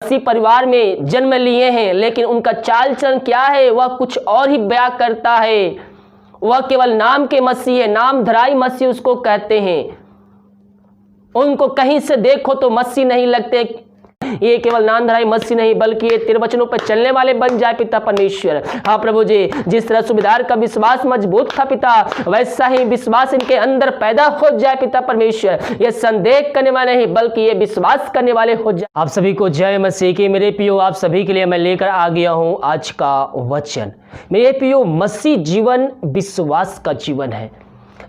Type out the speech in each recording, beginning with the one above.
मसीह परिवार में जन्म लिए हैं, लेकिन उनका चाल चलन क्या है वह कुछ और ही बयां करता है। वह केवल नाम के मसीह है, नाम धराई मसीह उसको कहते हैं। उनको कहीं से देखो तो मसीह नहीं लगते। ये केवल नाम धराई मसीह नहीं बल्कि ये तेरे वचनों पर चलने वाले बन जाए पिता परमेश्वर। हाँ प्रभु जी, जिस तरह सूबेदार का विश्वास मजबूत था पिता, वैसा ही विश्वास इनके अंदर पैदा हो जाए पिता परमेश्वर। ये संदेह करने वाले नहीं बल्कि ये विश्वास करने वाले हो जाए। आप सभी को जय मसीह की। मेरे प्रियो, आप सभी के लिए मैं लेकर आ गया हूं आज का वचन। मेरे प्रियो, मसीह जीवन विश्वास का जीवन है।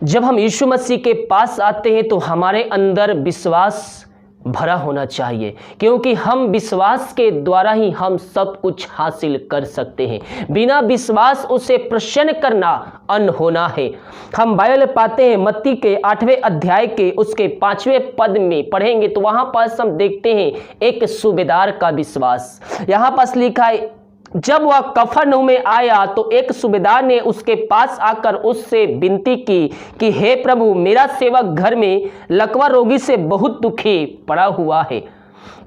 जब हम यीशु मसीह के पास आते हैं तो हमारे अंदर विश्वास भरा होना चाहिए, क्योंकि हम विश्वास के द्वारा ही हम सब कुछ हासिल कर सकते हैं। बिना विश्वास उसे प्रसन्न करना अनहोना है। हम बाइबल पाते हैं मत्ती के 8वें अध्याय के उसके 5वें पद में पढ़ेंगे तो वहां पर हम देखते हैं एक सूबेदार का विश्वास। यहां पर लिखा है, जब वह कफरनहूम में आया तो एक सूबेदार ने उसके पास आकर उससे विनती की कि हे प्रभु, मेरा सेवक घर में लकवा रोगी से बहुत दुखी पड़ा हुआ है।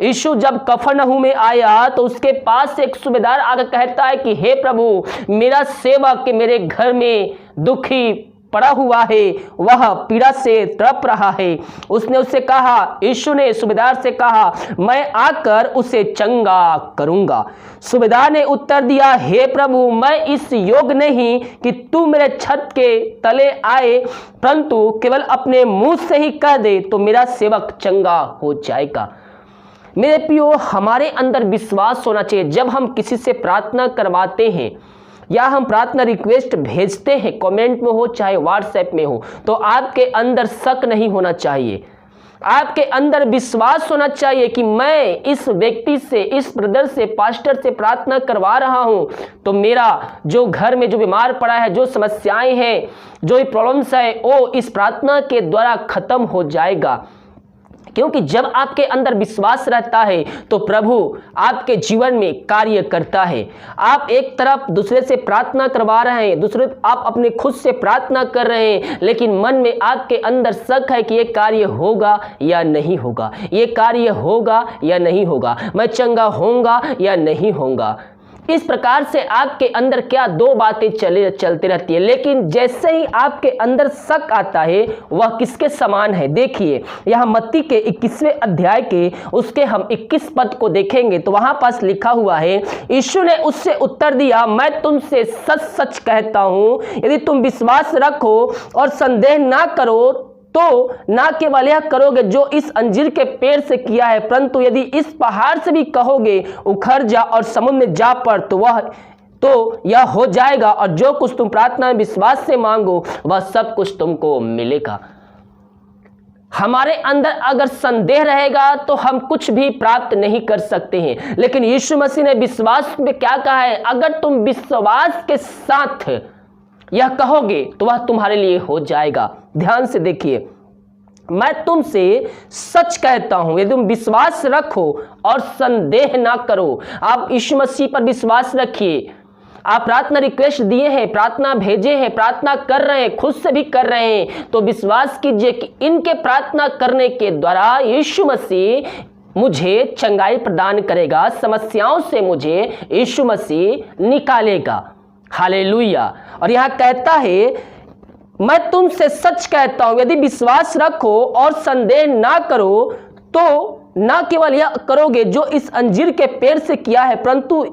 यीशु जब कफरनहूम में आया तो उसके पास एक सूबेदार आकर कहता है कि हे प्रभु, मेरा सेवक मेरे घर में दुखी पड़ा हुआ है, वह पीड़ा से तड़प रहा है। उसने उससे कहा, यीशु ने सूबेदार से कहा, मैं आकर उसे चंगा करूंगा। सूबेदार ने उत्तर दिया, हे प्रभु, मैं इस योग्य नहीं कि तू मेरे छत के तले आए, परंतु केवल अपने मुंह से ही कह दे तो मेरा सेवक चंगा हो जाएगा। मेरे प्रियो, हमारे अंदर विश्वास होना चाहिए। जब हम किसी से प्रार्थना करवाते हैं या हम प्रार्थना रिक्वेस्ट भेजते हैं, कमेंट में हो चाहे व्हाट्सएप में हो, तो आपके अंदर शक नहीं होना चाहिए। आपके अंदर विश्वास होना चाहिए कि मैं इस व्यक्ति से, इस ब्रदर से, पास्टर से प्रार्थना करवा रहा हूं तो मेरा जो घर में जो बीमार पड़ा है, जो समस्याएं हैं, जो प्रॉब्लम्स है, वो इस प्रार्थना के द्वारा खत्म हो जाएगा। क्योंकि जब आपके अंदर विश्वास रहता है तो प्रभु आपके जीवन में कार्य करता है। आप एक तरफ दूसरे से प्रार्थना करवा रहे हैं, दूसरे आप अपने खुद से प्रार्थना कर रहे हैं, लेकिन मन में आपके अंदर शक है कि ये कार्य होगा या नहीं होगा, ये कार्य होगा या नहीं होगा, मैं चंगा होऊंगा या नहीं होऊंगा। इस प्रकार से आपके अंदर क्या दो बातें चलती रहती है। लेकिन जैसे ही आपके अंदर शक आता है, वह किसके समान है? देखिए, यहाँ मत्ती के 21वें अध्याय के उसके हम 21 पद को देखेंगे तो वहां पास लिखा हुआ है, यीशु ने उससे उत्तर दिया, मैं तुमसे सच सच कहता हूं, यदि तुम विश्वास रखो और संदेह ना करो तो ना केवल यह करोगे जो इस अंजीर के पेड़ से किया है, परंतु यदि इस पहाड़ से भी कहोगे उखड़ जा और समुद्र में जा पड़ तो यह हो जाएगा, और जो कुछ तुम प्रार्थना में विश्वास से मांगो वह सब कुछ तुमको मिलेगा। हमारे अंदर अगर संदेह रहेगा तो हम कुछ भी प्राप्त नहीं कर सकते हैं। लेकिन यीशु मसीह ने विश्वास में क्या कहा है? अगर तुम विश्वास के साथ यह कहोगे तो वह तुम्हारे लिए हो जाएगा। ध्यान से देखिए, मैं तुमसे सच कहता हूं, यदि तुम विश्वास रखो और संदेह ना करो। आप यीशु मसीह पर विश्वास रखिए। आप प्रार्थना रिक्वेस्ट दिए हैं, प्रार्थना भेजे हैं, प्रार्थना कर रहे हैं, खुद से भी कर रहे हैं, तो विश्वास कीजिए कि इनके प्रार्थना करने के द्वारा यीशु मसीह मुझे चंगाई प्रदान करेगा, समस्याओं से मुझे यीशु मसीह निकालेगा। हालेलुया। और यहां कहता है, मैं तुमसे सच कहता हूं, यदि विश्वास रखो और संदेह ना करो तो ना केवल यह करोगे जो इस अंजीर के पेड़ से किया है, परंतु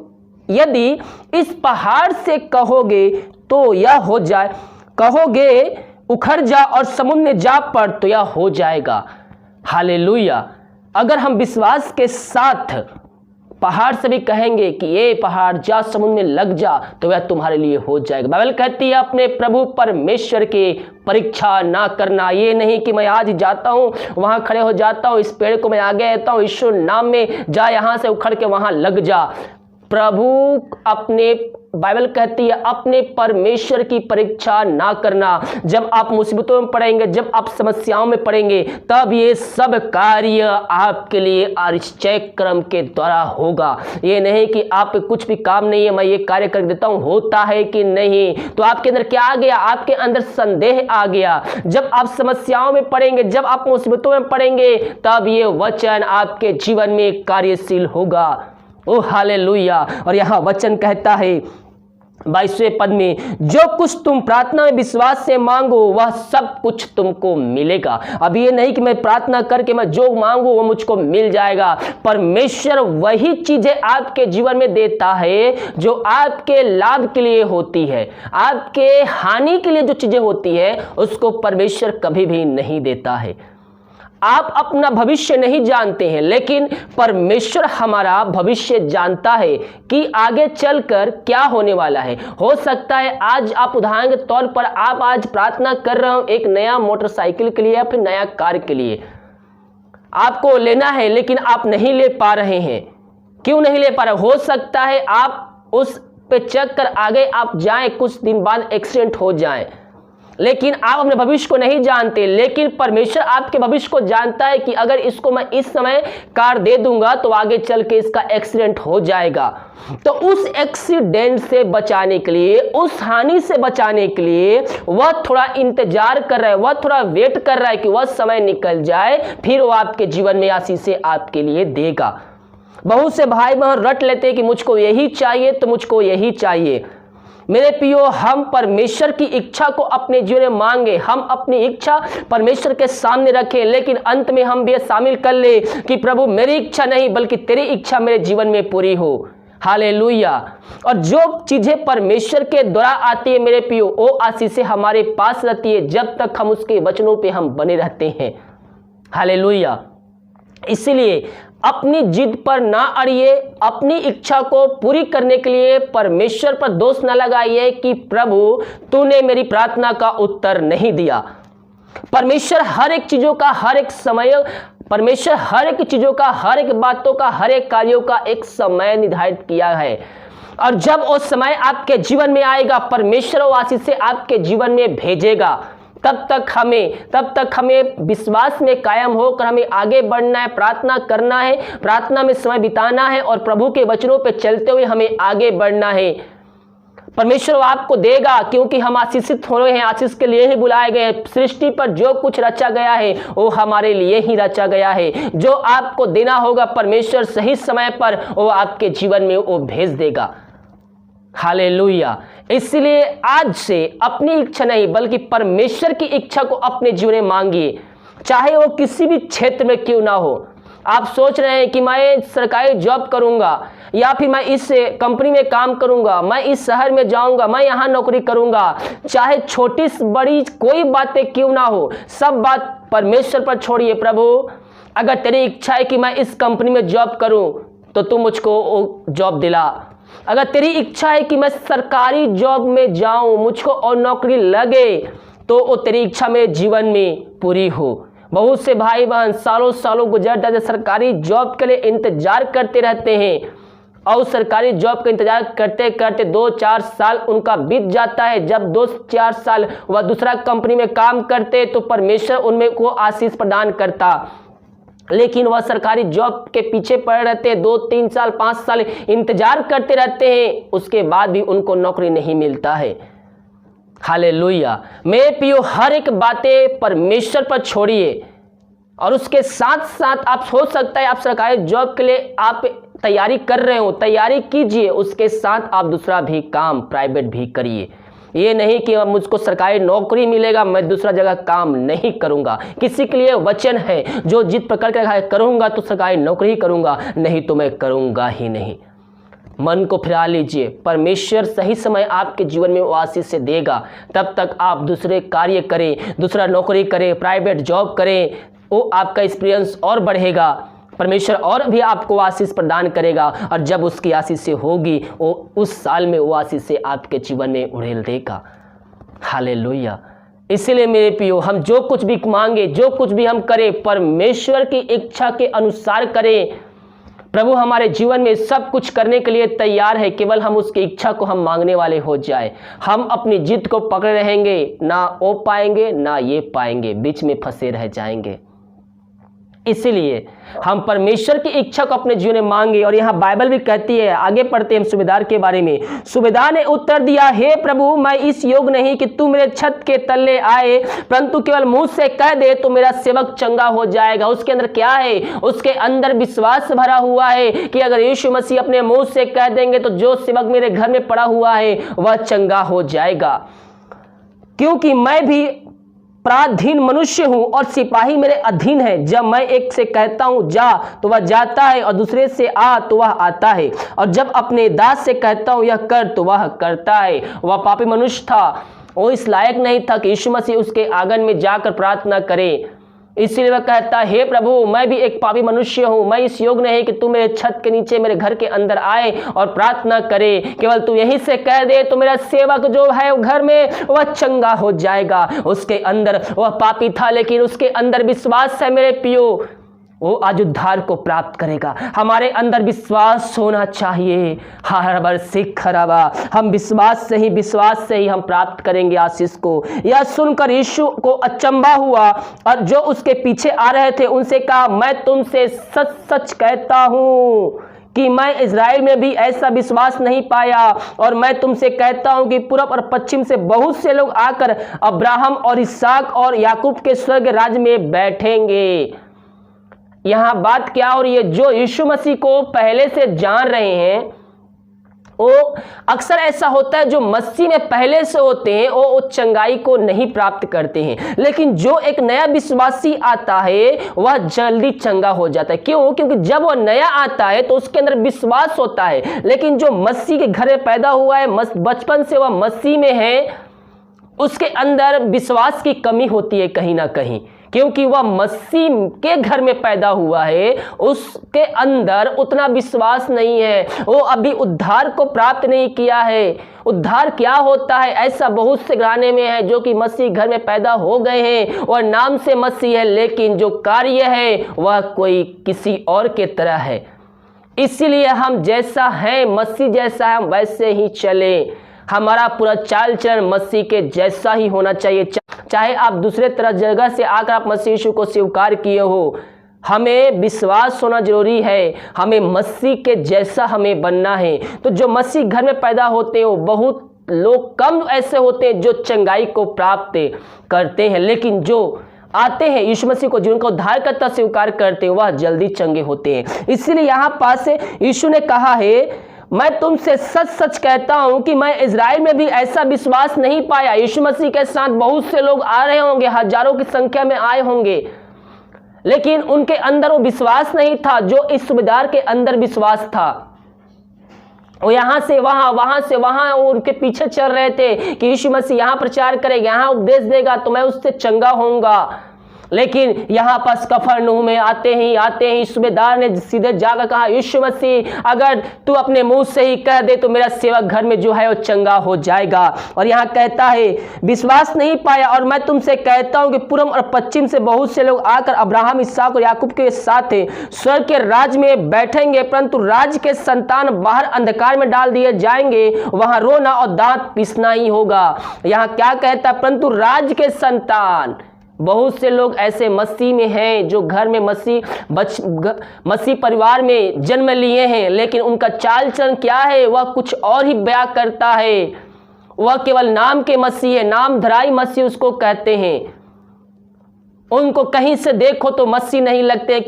यदि इस पहाड़ से कहोगे तो यह हो जाए, कहोगे उखड़ जा और समुद्र में जा पड़ तो यह हो जाएगा। हालेलुया। अगर हम विश्वास के साथ पहाड़ से भी कहेंगे कि ये पहाड़ जा समुद्र में लग जा तो वह तुम्हारे लिए हो जाएगा। बाइबल कहती है, अपने प्रभु परमेश्वर की परीक्षा ना करना। ये नहीं कि मैं आज जाता हूँ, वहां खड़े हो जाता हूँ, इस पेड़ को मैं आगे रहता हूँ, यीशु नाम में जा, यहां से उखड़ के वहां लग जा। प्रभु अपने बाइबल कहती है अपने परमेश्वर की परीक्षा ना करना। जब आप मुसीबतों में पड़ेंगे, जब आप समस्याओं में पड़ेंगे, तब ये सब कार्य आपके लिए आश्चर्य क्रम के द्वारा होगा। ये नहीं कि आप कुछ भी काम नहीं है, मैं ये कार्य कर देता हूं, होता है कि नहीं। तो आपके अंदर क्या आ गया? आपके अंदर संदेह आ गया। जब आप समस्याओं में पड़ेंगे, जब आप मुसीबतों में पड़ेंगे, तब ये वचन आपके जीवन में कार्यशील होगा। ओ हालेलुया। और यहां वचन कहता है 22वें पद में, जो कुछ तुम प्रार्थना में विश्वास से मांगो वह सब कुछ तुमको मिलेगा। अब ये नहीं कि मैं प्रार्थना करके मैं जो मांगू वो मुझको मिल जाएगा। परमेश्वर वही चीजें आपके जीवन में देता है जो आपके लाभ के लिए होती है। आपके हानि के लिए जो चीजें होती है उसको परमेश्वर कभी भी नहीं देता है। आप अपना भविष्य नहीं जानते हैं, लेकिन परमेश्वर हमारा भविष्य जानता है कि आगे चलकर क्या होने वाला है। हो सकता है आज आप उदाहरण के तौर पर आप आज प्रार्थना कर रहे हो एक नया मोटरसाइकिल के लिए या फिर नया कार के लिए, आपको लेना है लेकिन आप नहीं ले पा रहे हैं। क्यों नहीं ले पा रहे? हो सकता है आप उस पे चेक कर आगे आप जाएं, कुछ दिन बाद एक्सीडेंट हो जाए, लेकिन आप अपने भविष्य को नहीं जानते। लेकिन परमेश्वर आपके भविष्य को जानता है कि अगर इसको मैं इस समय कार दे दूंगा तो आगे चल के इसका एक्सीडेंट हो जाएगा। तो उस एक्सीडेंट से बचाने के लिए, उस हानि से बचाने के लिए वह थोड़ा इंतजार कर रहा है, वह थोड़ा वेट कर रहा है कि वह समय निकल जाए, फिर वो आपके जीवन में आशीषें आपके लिए देगा। बहुत से भाई बहन रट लेते हैं कि मुझको यही चाहिए तो मुझको यही चाहिए। मेरे प्रियो, हम परमेश्वर की इच्छा को अपने जीवन में मांगे, हम अपनी इच्छा परमेश्वर के सामने रखें, लेकिन अंत में हम भी शामिल कर ले कि प्रभु मेरी इच्छा नहीं बल्कि तेरी इच्छा मेरे जीवन में पूरी हो। हालेलुया। और जो चीजें परमेश्वर के द्वारा आती है मेरे प्रियो, वो आशीषें हमारे पास रहती है जब तक हम उसके वचनों पे हम बने रहते हैं। हालेलुया। इसलिए अपनी जिद पर ना अड़िए, अपनी इच्छा को पूरी करने के लिए परमेश्वर पर दोष न लगाइए कि प्रभु तूने मेरी प्रार्थना का उत्तर नहीं दिया। परमेश्वर हर एक चीजों का, हर एक समय, परमेश्वर हर एक चीजों का, हर एक बातों का, हर एक कार्यों का एक समय निर्धारित किया है। और जब वो समय आपके जीवन में आएगा, परमेश्वर वो आशीष से आपके जीवन में भेजेगा। तब तक हमें विश्वास में कायम होकर हमें आगे बढ़ना है, प्रार्थना करना है, प्रार्थना में समय बिताना है और प्रभु के वचनों पे चलते हुए हमें आगे बढ़ना है। परमेश्वर आपको देगा क्योंकि हम आशीषित हो रहे हैं, आशीष के लिए ही बुलाए गए हैं। सृष्टि पर जो कुछ रचा गया है वो हमारे लिए ही रचा गया है। जो आपको देना होगा परमेश्वर सही समय पर वो आपके जीवन में वो भेज देगा। हालेलुया। इसलिए आज से अपनी इच्छा नहीं बल्कि परमेश्वर की इच्छा को अपने जीवन में मांगिए, चाहे वो किसी भी क्षेत्र में क्यों ना हो। आप सोच रहे हैं कि मैं सरकारी जॉब करूंगा या फिर मैं इस कंपनी में काम करूंगा, मैं इस शहर में जाऊंगा, मैं यहाँ नौकरी करूंगा, चाहे छोटी बड़ी कोई बातें क्यों ना हो, सब बात परमेश्वर पर छोड़िए। प्रभु अगर तेरी इच्छा है कि मैं इस कंपनी में जॉब करूं तो तू मुझको जॉब दिला। अगर तेरी इच्छा है कि मैं सरकारी जॉब में जाऊं, मुझको और नौकरी लगे, तो वो तेरी इच्छा मेरे जीवन में पूरी हो। बहुत से भाई बहन सालों सालों गुजर जाते सरकारी जॉब के लिए इंतजार करते रहते हैं और सरकारी जॉब का इंतजार करते करते 2-4 साल उनका बीत जाता है। जब 2-4 साल वह दूसरा कंपनी में काम करते तो परमेश्वर उनमें को आशीष प्रदान करता, लेकिन वह सरकारी जॉब के पीछे पड़े रहते हैं। 2-3 साल 5 साल इंतजार करते रहते हैं, उसके बाद भी उनको नौकरी नहीं मिलता है। हालेलुया। मेरे प्रियो, हर एक बातें परमेश्वर पर छोड़िए और उसके साथ साथ आप हो सकता है आप सरकारी जॉब के लिए आप तैयारी कर रहे हो, तैयारी कीजिए, उसके साथ आप दूसरा भी काम प्राइवेट भी करिए। ये नहीं कि मुझको सरकारी नौकरी मिलेगा मैं दूसरा जगह काम नहीं करूंगा। किसी के लिए वचन है जो जिद पकड़ कर करूंगा तो सरकारी नौकरी करूंगा, नहीं तो मैं करूंगा ही नहीं। मन को फिरा लीजिए, परमेश्वर सही समय आपके जीवन में वो आशीष से देगा। तब तक आप दूसरे कार्य करें, दूसरा नौकरी करें, प्राइवेट जॉब करें, वो आपका एक्सपीरियंस और बढ़ेगा, परमेश्वर और भी आपको आशीष प्रदान करेगा। और जब उसकी आशीष से होगी वो उस साल में वो आशीष से आपके जीवन में उड़ेल देगा। हालेलुया। इसलिए मेरे प्रियो, हम जो कुछ भी मांगे, जो कुछ भी हम करें, परमेश्वर की इच्छा के अनुसार करें। प्रभु हमारे जीवन में सब कुछ करने के लिए तैयार है, केवल हम उसकी इच्छा को हम मांगने वाले हो जाए। हम अपनी जिद को पकड़े रहेंगे, ना वो पाएंगे ना ये पाएंगे, बीच में फंसे रह जाएंगे। इसीलिए हम परमेश्वर की इच्छा को अपने जीवन में मांगे। और यहाँ बाइबल भी कहती है, आगे पढ़ते हैं हम सूबेदार के बारे में। सूबेदार ने उत्तर दिया, हे प्रभु, मैं इस योग्य नहीं कि तू मेरे छत के तले आए, परंतु केवल मुंह से कह दे तो मेरा सेवक चंगा हो जाएगा। उसके अंदर क्या है? उसके अंदर विश्वास भरा हुआ है कि अगर यीशु मसीह अपने मुंह से कह देंगे तो जो सेवक मेरे घर में पड़ा हुआ है वह चंगा हो जाएगा। क्योंकि मैं भी पराधीन मनुष्य हूं और सिपाही मेरे अधीन है। जब मैं एक से कहता हूं जा तो वह जाता है, और दूसरे से आ तो वह आता है, और जब अपने दास से कहता हूं यह कर तो वह करता है। वह पापी मनुष्य था, वो इस लायक नहीं था कि यीशु मसीह उसके आंगन में जाकर प्रार्थना करे। इसीलिए वह कहता, हे प्रभु, मैं भी एक पापी मनुष्य हूं, मैं इस योग्य नहीं कि तू मेरे छत के नीचे मेरे घर के अंदर आए और प्रार्थना करे। केवल तू यहीं से कह दे तो मेरा सेवक जो है घर में वह चंगा हो जाएगा। उसके अंदर वह पापी था, लेकिन उसके अंदर विश्वास है मेरे पियो, वो आज उद्धार को प्राप्त करेगा। हमारे अंदर विश्वास होना चाहिए। हर सिख खराबा, हम विश्वास से ही हम प्राप्त करेंगे आशीष को। यह सुनकर यीशु को अचंभा हुआ, और जो उसके पीछे आ रहे थे उनसे कहा, मैं तुमसे सच सच कहता हूं कि मैं इज़राइल में भी ऐसा विश्वास नहीं पाया। और मैं तुमसे कहता हूं कि पूरब और पश्चिम से बहुत से लोग आकर अब्राहम और इसहाक और याकूब के स्वर्ग राज्य में बैठेंगे। यहां बात क्या हो रही है? जो यीशु मसीह को पहले से जान रहे हैं, वो अक्सर ऐसा होता है, जो मसीह में पहले से होते हैं वो चंगाई को नहीं प्राप्त करते हैं, लेकिन जो एक नया विश्वासी आता है वह जल्दी चंगा हो जाता है। क्यों? क्योंकि जब वह नया आता है तो उसके अंदर विश्वास होता है, लेकिन जो मसीह के घर में पैदा हुआ है, बचपन से वह मसीह में है, उसके अंदर विश्वास की कमी होती है कहीं ना कहीं, क्योंकि वह मसीह के घर में पैदा हुआ है, उसके अंदर उतना विश्वास नहीं है, वो अभी उद्धार को प्राप्त नहीं किया है। उद्धार क्या होता है? ऐसा बहुत से घराने में है जो कि मसीह घर में पैदा हो गए हैं और नाम से मसीह है, लेकिन जो कार्य है वह कोई किसी और के तरह है। इसीलिए हम जैसा है, मसीह जैसा है, हम वैसे ही चले। हमारा पूरा चाल चलन मसीह के जैसा ही होना चाहिए। चाहे आप दूसरे तरह जगह से आकर आप मसीह यीशु को स्वीकार किए हो, हमें विश्वास होना जरूरी है। हमें मसीह के जैसा हमें बनना है। तो जो मसीह घर में पैदा होते हो, बहुत लोग कम ऐसे होते हैं जो चंगाई को प्राप्त करते हैं, लेकिन जो आते हैं यीशु मसीह को, जिनका उद्धार करता स्वीकार करते हैं, वह जल्दी चंगे होते हैं। इसीलिए यहाँ पास यीशु ने कहा है, मैं तुमसे सच सच कहता हूं कि मैं इज़राइल में भी ऐसा विश्वास नहीं पाया। यीशु मसीह के साथ बहुत से लोग आ रहे होंगे, हजारों की संख्या में आए होंगे, लेकिन उनके अंदर वो विश्वास नहीं था जो इस सूबेदार के अंदर विश्वास था। वो यहां से वहां, वहां से वहां उनके पीछे चल रहे थे कि यीशु मसीह यहां प्रचार करेगा, यहां उपदेश देगा तो मैं उससे चंगा होऊंगा। लेकिन यहां पास कफरनहूम में आते ही सूबेदार ने सीधे जाकर कहा, यीशु मसीह, अगर तू अपने मुंह से ही कह दे तो मेरा सेवक घर में जो है वो चंगा हो जाएगा। और यहां कहता है, विश्वास नहीं पाया, और मैं तुमसे कहता हूं कि पूरब और पश्चिम से बहुत से लोग आकर अब्राहम, इसहाक और याकूब के साथ स्वर्ग के राज्य में बैठेंगे, परंतु राज्य के संतान बाहर अंधकार में डाल दिए जाएंगे, वहां रोना और दांत पीसना ही होगा। यहां क्या कहता है? परंतु राज्य के संतान, बहुत से लोग ऐसे मसीह में हैं जो घर में मसीह परिवार में जन्म लिए हैं, लेकिन उनका चाल चलन क्या है वह कुछ और ही बयां करता है। वह केवल नाम के मसीह है, नाम धराई मसीह उसको कहते हैं। उनको कहीं से देखो तो मसीह नहीं लगते।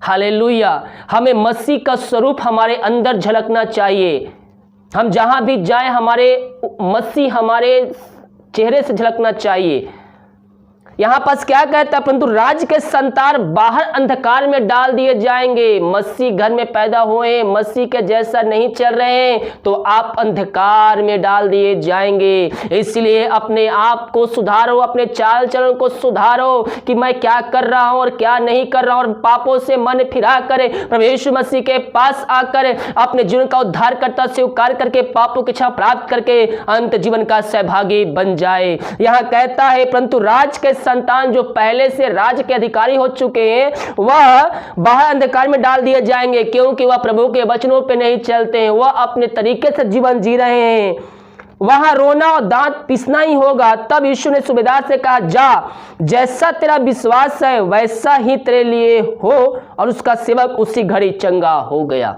हालेलुया! हमें मसीह का स्वरूप हमारे अंदर झलकना चाहिए। हम जहां भी जाएं, हमारे मसीह हमारे चेहरे से झलकना चाहिए। यहां पास क्या कहता है? परंतु राज्य के संतान बाहर अंधकार में डाल दिए जाएंगे। मसीह घर में पैदा हुए, मसीह के जैसा नहीं चल रहे हैं तो आप अंधकार में डाल दिए जाएंगे। इसलिए अपने आप को सुधारो, अपने चाल चलन को सुधारो कि मैं क्या कर रहा हूं और क्या नहीं कर रहा हूं, और पापों से मन फिरा करे प्रभु यीशु मसीह के पास आकर अपने जीवन का उद्धार करता स्वीकार करके पापों की क्षमा प्राप्त करके अंत जीवन का सहभागी बन जाए। यहां कहता है, परंतु राज्य के संतान जो पहले से राज्य के अधिकारी हो चुके हैं वह बाहर अंधकार में डाल दिए जाएंगे, क्योंकि वह प्रभु के वचनों पे नहीं चलते हैं, वह अपने तरीके से जीवन जी रहे हैं। वहां रोना और दांत पिसना ही होगा। तब यीशु ने सूबेदार से कहा, जा, जैसा तेरा विश्वास है वैसा ही तेरे लिए हो, और उसका सेवक उसी घड़ी चंगा हो गया।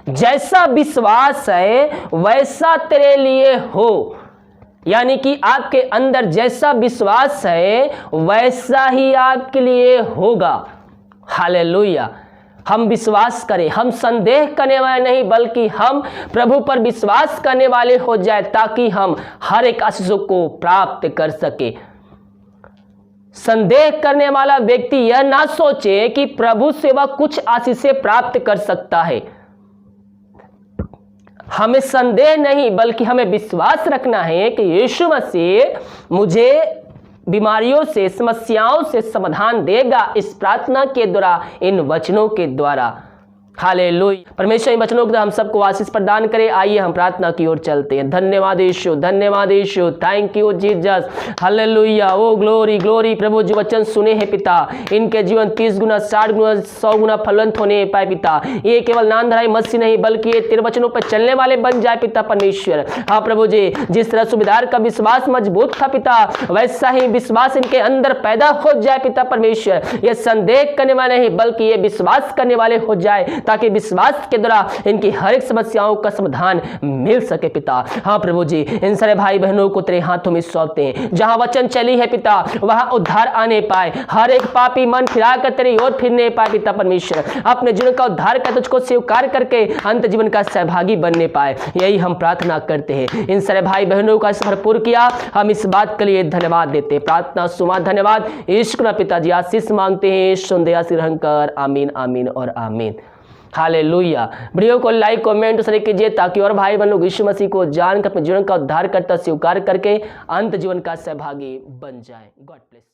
जैसा विश्वास है वैसा तेरे लिए हो, यानी कि आपके अंदर जैसा विश्वास है वैसा ही आपके लिए होगा। हालेलुया। हम विश्वास करें, हम संदेह करने वाले नहीं, बल्कि हम प्रभु पर विश्वास करने वाले हो जाए, ताकि हम हर एक आशीषों को प्राप्त कर सके। संदेह करने वाला व्यक्ति यह ना सोचे कि प्रभु से वह कुछ आशीषें प्राप्त कर सकता है। हमें संदेह नहीं, बल्कि हमें विश्वास रखना है कि यीशु मसीह मुझे बीमारियों से, समस्याओं से समाधान देगा इस प्रार्थना के द्वारा, इन वचनों के द्वारा। हालेलुया। परमेश्वर इन वचनों के द्वारा हम सबको आशीष प्रदान करे। आइए हम प्रार्थना की ओर चलते हैं। धन्यवाद यीशु, धन्यवाद Yeshu, thank you Jesus, hallelujah. O glory glory. प्रभु जो वचन सुने हैं पिता, इनके जीवन 30 गुना, 60 गुना, 100 गुना फलवंत होने पाए पिता। ये केवल नाम धराई मसीह नहीं, बल्कि ये तेरे वचनों पर चलने वाले बन जाए पिता परमेश्वर। हाँ प्रभु जी, जिस तरह सूबेदार का विश्वास मजबूत था पिता, वैसा ही विश्वास इनके अंदर पैदा हो जाए पिता परमेश्वर। ये संदेह करने वाले नहीं, बल्कि ये विश्वास करने वाले हो जाए, ताकि विश्वास के द्वारा इनकी हर एक समस्याओं का समाधान मिल सके पिता। हाँ प्रभु जी, इन सारे भाई बहनों को तेरे हाथों में सौंपते हैं। जहां वचन चली है पिता, वहां उद्धार आने पाए, हर एक पापी मन फिराकर तेरी ओर फिरने पाए पिता परमेश्वर, अपने जीवन का उद्धार कर तुझको स्वीकार करके अंत जीवन का सहभागी बनने पाए। यही हम प्रार्थना करते हैं। इन सारे भाई बहनों का भरपूर किया, हम इस बात के लिए धन्यवाद देते हैं। प्रार्थना सुमा धन्यवाद ईश्वर पिताजी, आशीष मांगते हैं, सुनदया से ग्रहण कर। आमीन, आमीन और आमीन। हालेलुया। वीडियो को लाइक, कमेंट शेयर कीजिए, ताकि और भाई बहन लोग यीशु मसीह को जानकर अपने जीवन का उद्धार करता स्वीकार करके अंत जीवन का सहभागी बन जाए। God bless.